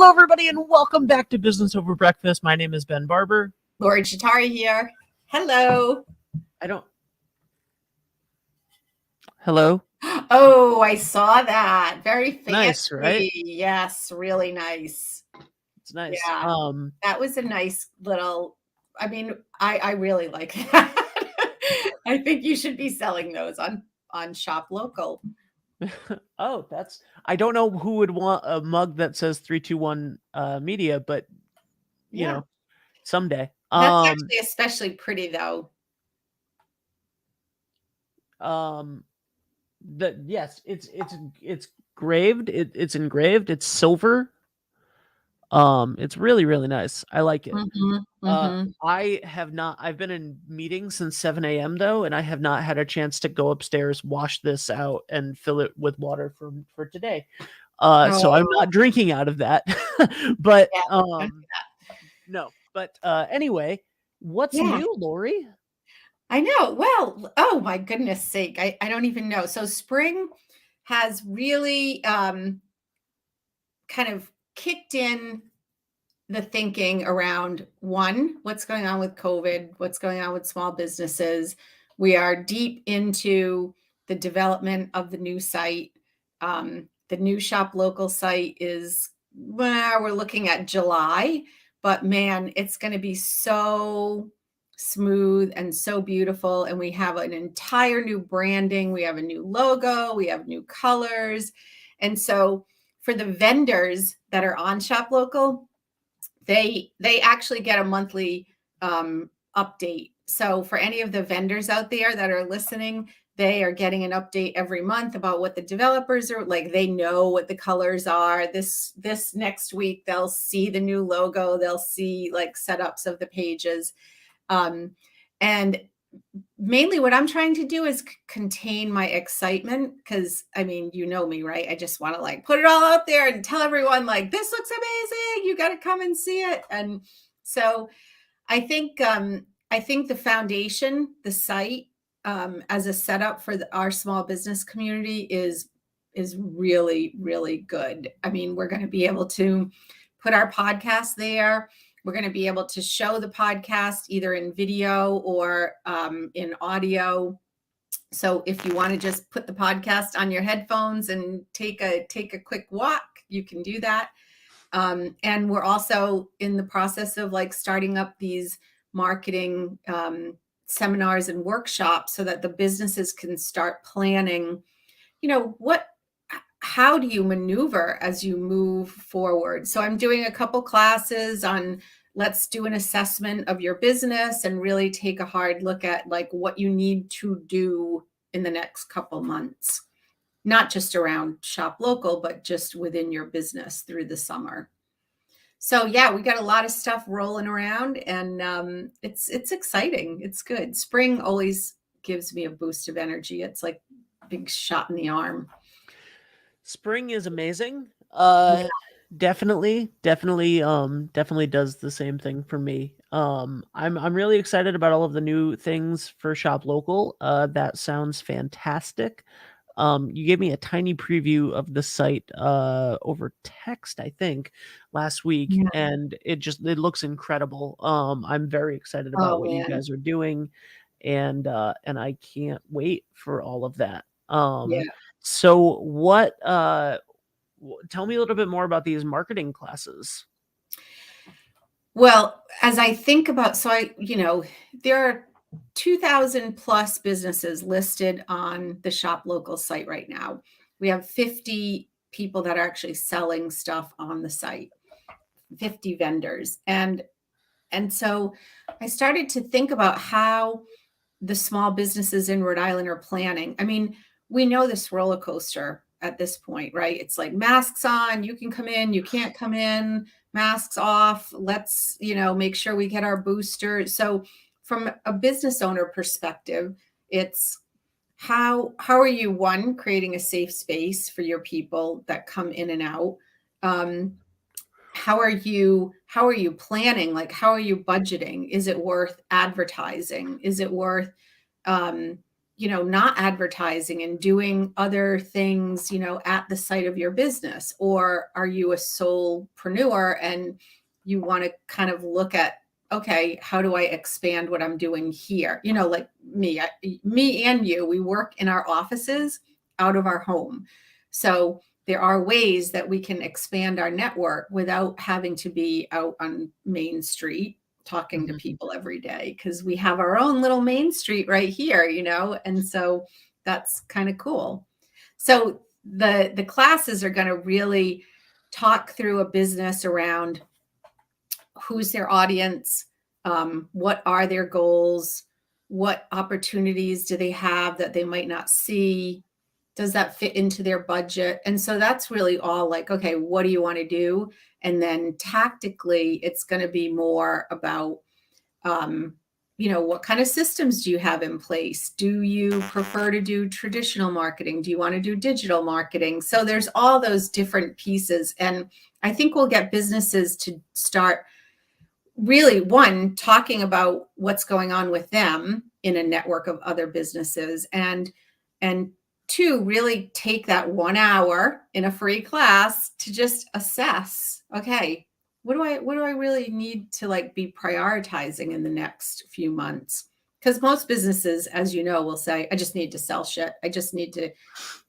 Hello, everybody, and welcome back to Business Over Breakfast. My name is Ben Barber. Lori Chitari here. Hello. Hello. Oh, I saw that. Very fancy. Nice, right? Yes, really nice. It's nice. Yeah. That was a nice little, I really like that. I think you should be selling those on Shop Local. Oh, I don't know who would want a mug that says 321 media, but you know, someday. That's actually especially pretty though. Yes, it's engraved. It's engraved. It's silver. It's really, really nice. I like it. I've been in meetings since 7 a.m. though, and I have not had a chance to go upstairs, wash this out, and fill it with water for today. So I'm not drinking out of that. But no. But anyway, what's new, Lori? I know. Well, oh my goodness sake. I don't even know. So spring has really kind of kicked in the thinking around one, what's going on with COVID, what's going on with small businesses. We are deep into the development of the new site. The new Shop Local site is, well, we're looking at July, but man, it's going to be so smooth and so beautiful. And we have an entire new branding. We have a new logo. We have new colors. And so for the vendors that are on Shop Local, they actually get a monthly update. So for any of the vendors out there that are listening, they are getting an update every month about what the developers are like. They know what the colors are. This next week, they'll see the new logo. They'll see like setups of the pages. And mainly what I'm trying to do is contain my excitement because, I mean, you know me, right? I just want to like put it all out there and tell everyone like, this looks amazing. You got to come and see it. And so I think the foundation, the site, as a setup for our small business community is really, really good. I mean, we're going to be able to put our podcast there. We're going to be able to show the podcast either in video or in audio. So if you want to just put the podcast on your headphones and take a quick walk, you can do that. And we're also in the process of like starting up these marketing seminars and workshops so that the businesses can start planning, how do you maneuver as you move forward? So I'm doing a couple classes on let's do an assessment of your business and really take a hard look at like what you need to do in the next couple months, not just around Shop Local, but just within your business through the summer. So yeah, we got a lot of stuff rolling around and it's exciting. It's good. Spring always gives me a boost of energy. It's like a big shot in the arm. Spring is amazing. Definitely does the same thing for me. I'm really excited about all of the new things for Shop Local. That sounds fantastic. You gave me a tiny preview of the site over text, I think, last week, and it looks incredible. I'm very excited about what you guys are doing, and I can't wait for all of that. So what tell me a little bit more about these marketing classes. Well, as I think about, there are 2,000 plus businesses listed on the Shop Local site right now. We have 50 people that are actually selling stuff on the site, 50 vendors. And so I started to think about how the small businesses in Rhode Island are planning. I mean, we know this roller coaster at this point, right? It's like masks on, you can come in, you can't come in, masks off. Let's, make sure we get our booster. So from a business owner perspective, it's how are you, one, creating a safe space for your people that come in and out? How are you planning? Like, how are you budgeting? Is it worth advertising? Is it worth not advertising and doing other things, at the site of your business? Or are you a solopreneur and you want to kind of look at, okay, how do I expand what I'm doing here? Like me and you, we work in our offices out of our home. So there are ways that we can expand our network without having to be out on Main Street talking to Mhm. people every day, because we have our own little Main Street right here, and so that's kind of cool. So the classes are going to really talk through a business around who's their audience, what are their goals, what opportunities do they have that they might not see, does that fit into their budget? And so that's really all like, okay, what do you want to do? And then tactically, it's going to be more about, what kind of systems do you have in place? Do you prefer to do traditional marketing? Do you want to do digital marketing? So there's all those different pieces. And I think we'll get businesses to start really, one, talking about what's going on with them in a network of other businesses, and two, really take that 1 hour in a free class to just assess, okay, what do I really need to like be prioritizing in the next few months? Because most businesses, as you know, will say, I just need to sell shit. I just need to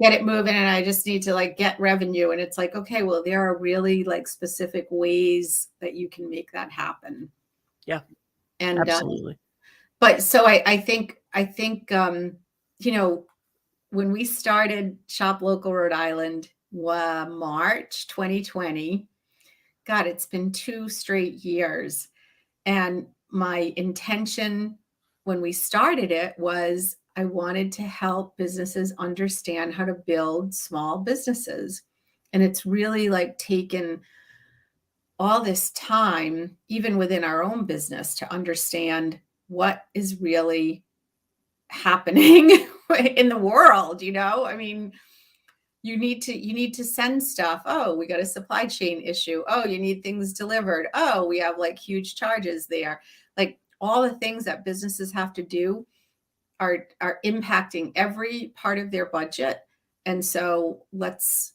get it moving and I just need to like get revenue. And it's like, okay, well, there are really like specific ways that you can make that happen. Yeah, And absolutely. but so I think when we started Shop Local Rhode Island, March 2020, God, it's been 2 straight years. And my intention when we started it was I wanted to help businesses understand how to build small businesses. And it's really like taken all this time, even within our own business, to understand what is really happening in the world. I mean, you need to send stuff. Oh, we got a supply chain issue. Oh, you need things delivered. Oh, we have like huge charges there. Like all the things that businesses have to do are impacting every part of their budget. And so let's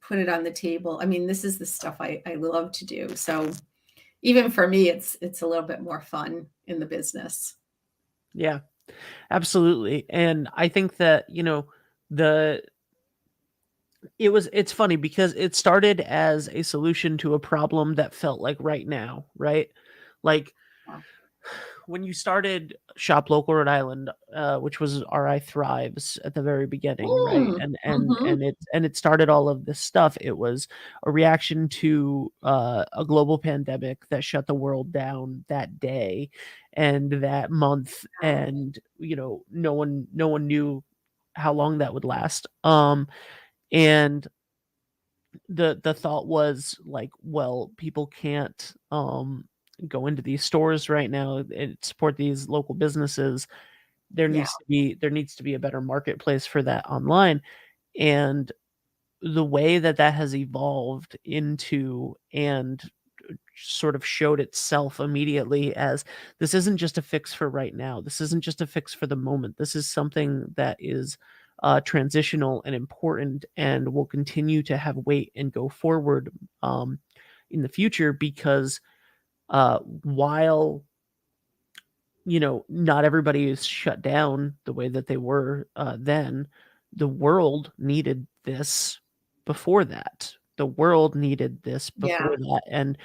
put it on the table. I mean, this is the stuff I love to do. So even for me, it's a little bit more fun in the business. Yeah, absolutely. And I think that, the it's funny because it started as a solution to a problem that felt like right now, right? Like Yeah. when you started Shop Local Rhode Island, which was RI Thrives at the very beginning, right? Mm, And it started all of this stuff. It was a reaction to a global pandemic that shut the world down that day and that month, and no one knew how long that would last. And the thought was like, well, people can't go into these stores right now and support these local businesses. yeah. There needs to be a better marketplace for that online. And the way that that has evolved into and sort of showed itself immediately as this isn't just a fix for right now. This isn't just a fix for the moment. This is something that is transitional and important and will continue to have weight and go forward in the future because while not everybody is shut down the way that they were then, the world needed this before that. The world needed this Yeah. before that, and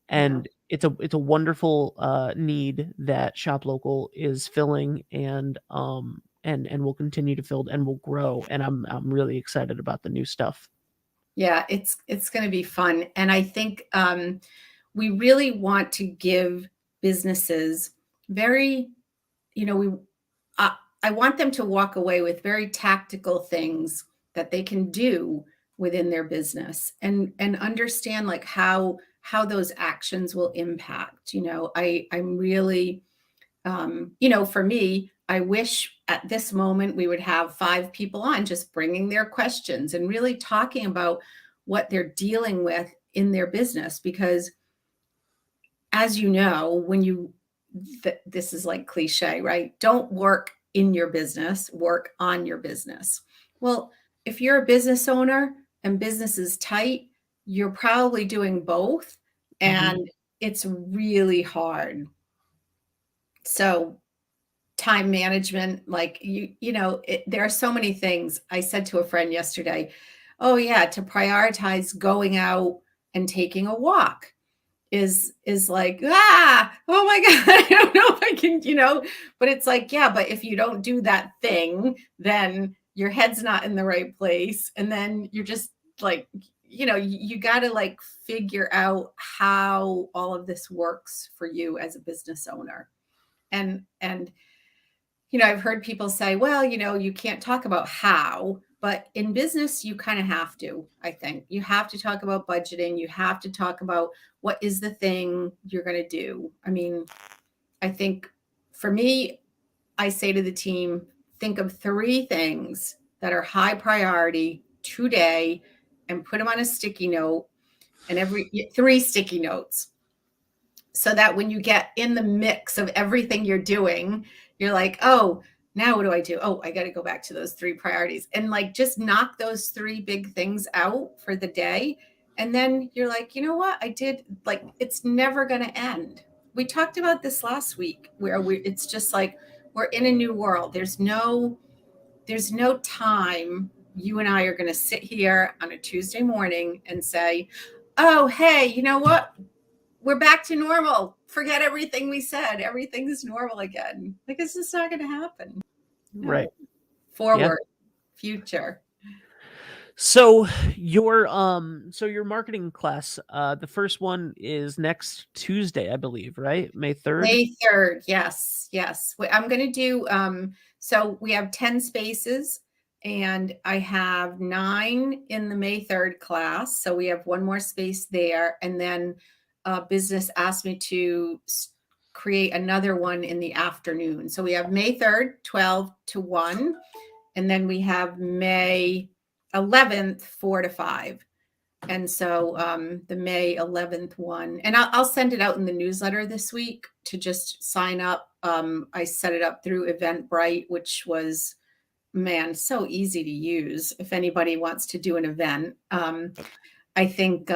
Yeah. and it's a wonderful need that Shop Local is filling, and will continue to fill and will grow. And I'm really excited about the new stuff. Yeah, it's going to be fun. And I think we really want to give businesses very, we uh, I want them to walk away with very tactical things that they can do within their business, and understand like how those actions will impact. I'm really, for me, I wish at this moment we would have 5 people on just bringing their questions and really talking about what they're dealing with in their business. Because, as you know, when this is like cliche, right? Don't work in your business, work on your business. Well, if you're a business owner and business is tight, you're probably doing both, Mhm. and it's really hard. So, time management, like there are so many things. I said to a friend yesterday, oh yeah, to prioritize going out and taking a walk is like, oh my god, I don't know if I can, but it's like, yeah, but if you don't do that thing, then your head's not in the right place, and then you're just like, you got to like figure out how all of this works for you as a business owner. And I've heard people say, well, you can't talk about how, but in business, you kind of have to. I think you have to talk about budgeting. You have to talk about what is the thing you're going to do. I mean, I think for me, I say to the team, think of 3 things that are high priority today and put them on a sticky note, and 3 sticky notes, so that when you get in the mix of everything you're doing, you're like, oh, now what do I do? Oh, I got to go back to those 3 priorities, and like just knock those 3 big things out for the day. And then you're like, you know what? I did, like, it's never going to end. We talked about this last week where it's just like, we're in a new world. There's no time you and I are going to sit here on a Tuesday morning and say, oh, hey, you know what? We're back to normal. Forget everything we said. Everything's normal again. Like, it's just not going to happen. Right. No. Yeah. Forward, future. So your marketing class, the first one is next Tuesday, I believe, right? May 3rd? May 3rd. Yes. Yes. I'm going to do, so we have 10 spaces, and I have 9 in the May 3rd class. So we have one more space there. And then business asked me to create another one in the afternoon. So we have May 3rd, 12 to 1. And then we have May 11th, 4 to 5. And so the May 11th one, and I'll send it out in the newsletter this week to just sign up. I set it up through Eventbrite, which was, man, so easy to use if anybody wants to do an event. I think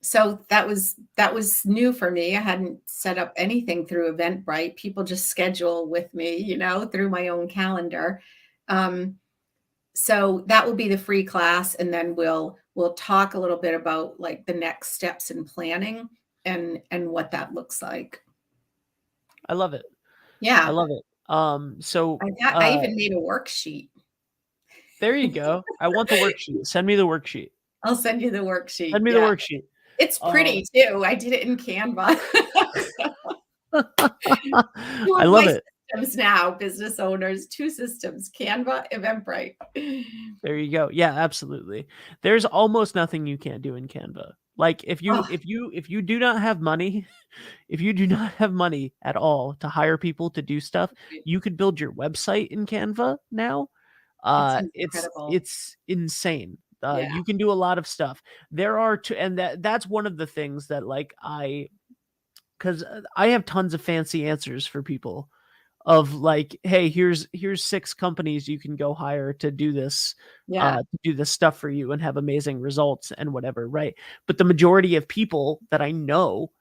so that was new for me. I hadn't set up anything through Eventbrite. People just schedule with me, through my own calendar. So that will be the free class, and then we'll talk a little bit about like the next steps in planning and what that looks like. I love it. I Yeah. love it. I even made a worksheet. There you go. I want the worksheet. Send me the worksheet. I'll send you the worksheet. Send me the Yeah. worksheet. It's pretty too. I did it in Canva. I love it. Systems now, business owners, 2 systems, Canva, Eventbrite. There you go. Yeah, absolutely. There's almost nothing you can't do in Canva. Like if you do not have money, if you do not have money at all to hire people to do stuff, you could build your website in Canva now. Incredible. It's insane. Yeah. You can do a lot of stuff. There are and that's one of the things that like because I have tons of fancy answers for people of like, hey, here's 6 companies you can go hire to do this, Yeah. to do this stuff for you and have amazing results and whatever, right? But the majority of people that I know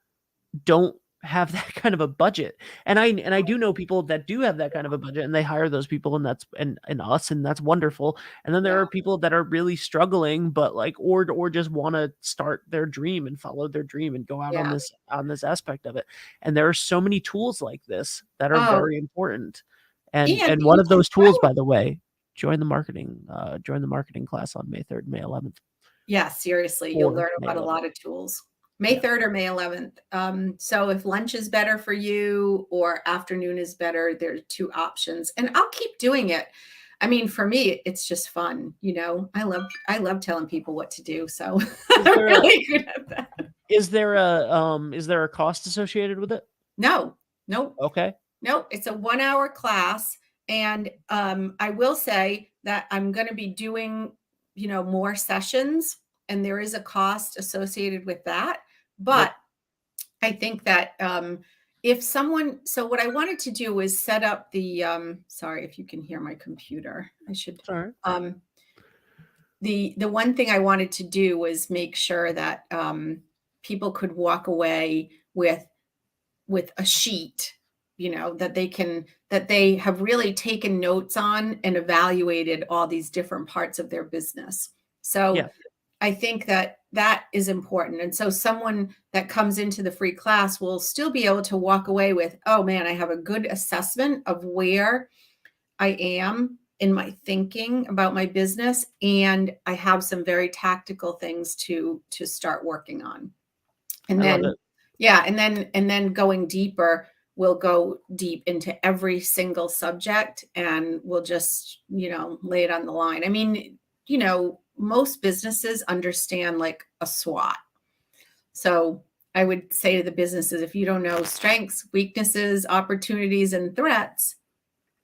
don't have that kind of a budget. And I do know people that do have that kind of a budget, and they hire those people, and that's and us, and that's wonderful. And then there Yeah. are people that are really struggling, but like or just want to start their dream and follow their dream and go out Yeah. on this aspect of it. And there are so many tools like this that are Oh, very important. And and one you of can those tools, throw by the way, join the marketing class on May 3rd, May 11th. Yeah, seriously, you'll Or learn May about a 11th. lot of tools. May Yeah. 3rd or May 11th. So if lunch is better for you or afternoon is better, there's 2 options. And I'll keep doing it. I mean, for me, it's just fun, I love telling people what to do. So I'm there a really good at that. Is there a cost associated with it? No, nope. Okay. No, it's a 1-hour class. And I will say that I'm going to be doing, more sessions, and there is a cost associated with that. Yep. But I think that, if someone, so what I wanted to do was set up the, sorry if you can hear my computer. I should, All right. um, the one thing I wanted to do was make sure that people could walk away with a sheet, that they have really taken notes on and evaluated all these different parts of their business. So Yeah. I think that that is important. And so someone that comes into the free class will still be able to walk away with, oh man, I have a good assessment of where I am in my thinking about my business, and I have some very tactical things to start working on. And I love then it. yeah, and then going deeper, we'll go deep into every single subject, and we'll just, lay it on the line. I mean, most businesses understand like a SWOT. So I would say to the businesses, if you don't know strengths, weaknesses, opportunities, and threats,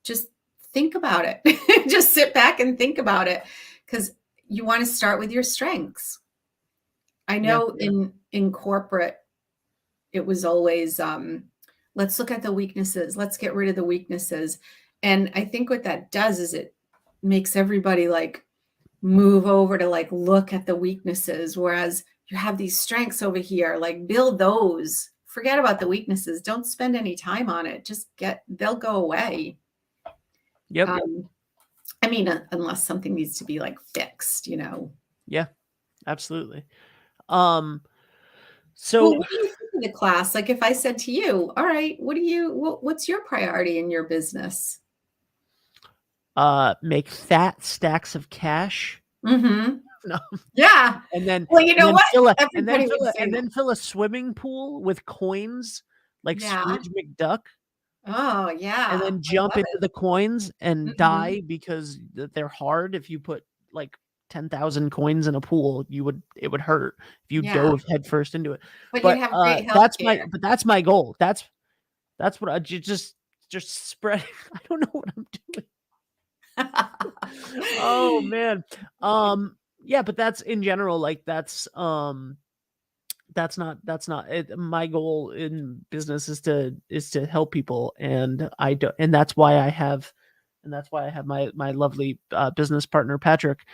just think about it. Just sit back and think about it, because you want to start with your strengths. I Yeah. know in corporate, it was always, let's look at the weaknesses, let's get rid of the weaknesses. And I think what that does is it makes everybody like move over to like look at the weaknesses, whereas you have these strengths over here, like build those. Forget about the weaknesses. Don't spend any time on it. They'll go away. Yep. Um, I mean, unless something needs to be like fixed. Yeah. Absolutely. Um. Well, So, what do you think of the class? Like if I said to you, all right, what's your priority in your business? make fat stacks of cash. Mm-hmm. No, Yeah. and then Well, you and know then what? fill a and then Everybody fill would a say and that. then fill a swimming pool with coins like Yeah. Scrooge McDuck, Oh, and yeah. then I jump love into the coins it. and Mhm. die because they're hard. If you put like 10,000 coins in a pool, it would hurt if you Yeah. dove headfirst into it. But you'd But have great that's my healthcare. goal. That's what I just spread. I don't know what I'm doing. Oh man. Yeah, but that's in general, like that's not it. My goal in business is to help people, and I do, and that's why I have my lovely business partner Patrick,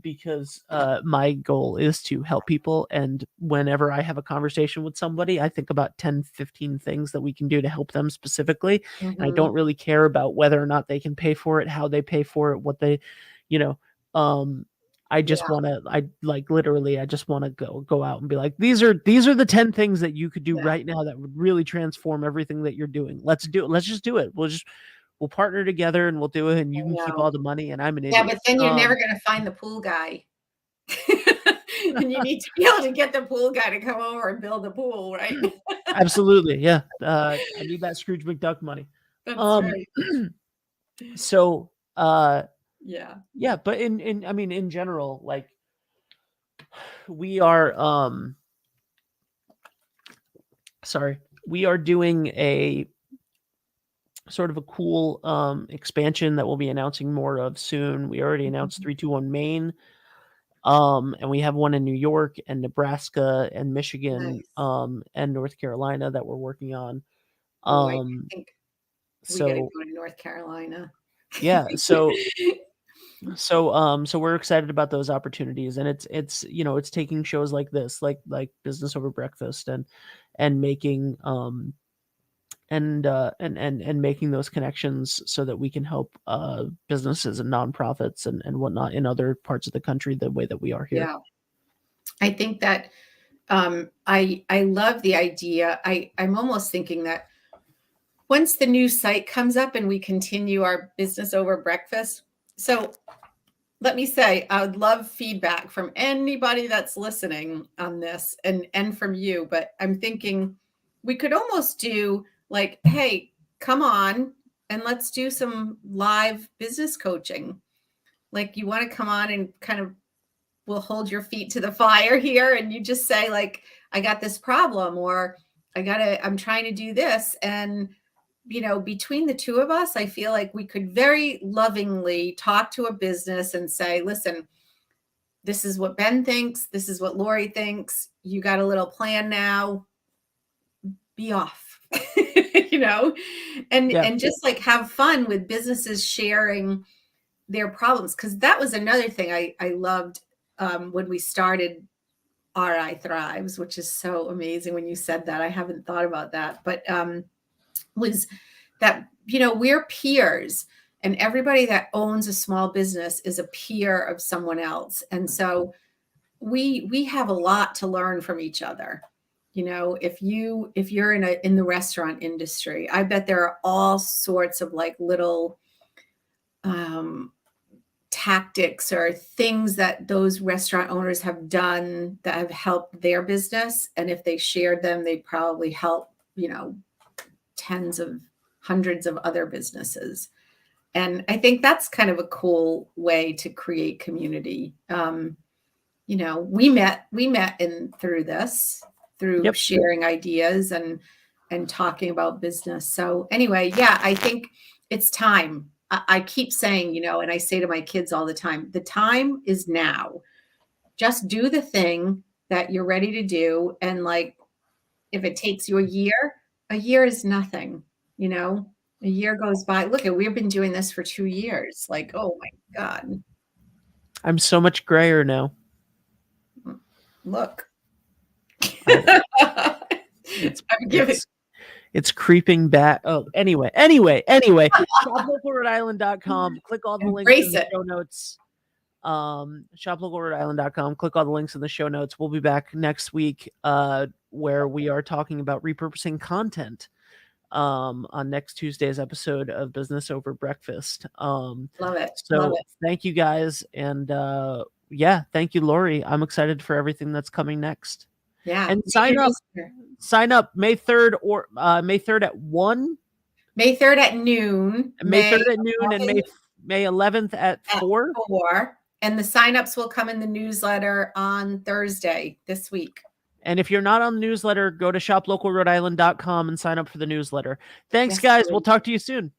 because my goal is to help people, and whenever I have a conversation with somebody, I think about 10, 15 things that we can do to help them specifically, and I Mhm. don't really care about whether or not they can pay for it, how they pay for it, what they, you know, um, I just Yeah, wanna I like, literally, I just wanna go out and be like, "These are the 10 things that you could do yeah, right now that would really transform everything that you're doing. Let's do it. Let's just do it. We'll partner together and we'll do it, and you I can keep know. all the money, and I'm an Yeah, but idiot." then you're never gonna find the pool guy. And you need to be able to get the pool guy to come over and build the pool, right? Absolutely, yeah. I need that Scrooge McDuck money. That's Um, right. so, Yeah. yeah, but I mean, in general, like, we are, sorry, we are doing a sort of a cool expansion that we'll be announcing more of soon. We already announced Mhm. 321 Maine, and we have one in New York and Nebraska and Michigan, Nice. and North Carolina that we're working on. Oh, I Um, think we gotta so go to North Carolina. yeah, so we're excited about those opportunities, and it's taking shows like this, like Business Over Breakfast, and making and making those connections so that we can help businesses and nonprofits and whatnot in other parts of the country the way that we are here. Yeah. I think that, I love the idea. I'm almost thinking that once the new site comes up and we continue our business over breakfast. So let me say, I would love feedback from anybody that's listening on this, and from you. But I'm thinking we could almost do like, hey, come on and let's do some live business coaching. Like you want to come on and kind of we'll hold your feet to the fire here, and you just say like, I got this problem, or I'm trying to do this. And between the two of us, I feel like we could very lovingly talk to a business and say, listen, this is what Ben thinks, this is what Lori thinks, you got a little plan now, be off. you know, Yeah. and just like have fun with businesses sharing their problems. Cause that was another thing I loved when we started RI Thrives, which is so amazing when you said that. I haven't thought about that, but was that, you know, we're peers, and everybody that owns a small business is a peer of someone else. And so we have a lot to learn from each other. You know, if you're in the restaurant industry, I bet there are all sorts of like little um tactics or things that those restaurant owners have done that have helped their business. And if they shared them, they'd probably help, you know, tens of hundreds of other businesses. And I think that's kind of a cool way to create community. You know, we met in through this, through Yep. sharing ideas and talking about business. So anyway, yeah, I think it's time. I keep saying, you know, and I say to my kids all the time, the time is now. Just do the thing that you're ready to do. And like, if it takes you a year is nothing, you know, a year goes by. Look at, we've been doing this for 2 years. Like, oh my God, I'm so much grayer now. look. I, it's I'm giving. it's creeping back. Oh, anyway. ShopLocalRhodeIsland.com. Click all the links in Embrace the it. show notes. ShopLocalRhodeIsland.com. Click all the links in the show notes. We'll be back next week, where we are talking about repurposing content. On next Tuesday's episode of Business Over Breakfast. Love it. So Love it. thank you guys, and yeah, thank you, Lori. I'm excited for everything that's coming next. Yeah. And sign up May 3rd or May 3rd at 1, May 3rd at noon. May 3rd at noon, and May 11th at 4. 4. And the signups will come in the newsletter on Thursday this week. And if you're not on the newsletter, go to shoplocalrhodeisland.com and sign up for the newsletter. Thanks, Yes, guys. please. We'll talk to you soon.